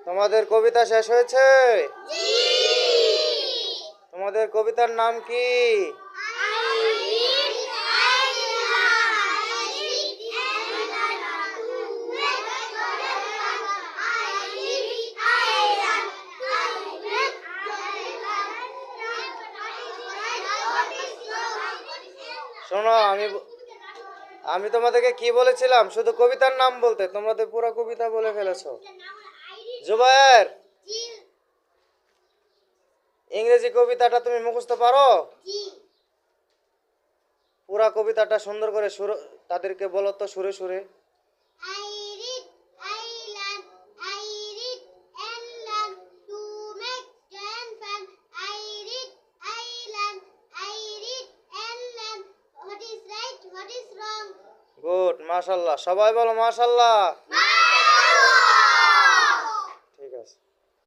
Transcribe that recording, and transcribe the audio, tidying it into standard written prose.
তোমাদের কবিতা শেষ হয়েছে? তোমাদের কবিতার নাম কি? শোনো, আমি তোমাদেরকে কি বলেছিলাম? শুধু কবিতার নাম বলতে, তোমরা তো পুরো কবিতা বলে ফেলেছো। জুবায়ের, ইংরেজি কবিতাটা তুমি মুখস্থ পারো? পুরা কবিতাটা সুন্দর করে তাদেরকে বলো তো সুরে সুরে। গুড, মাশাআল্লাহ। সবাই বলো মাশাআল্লাহ।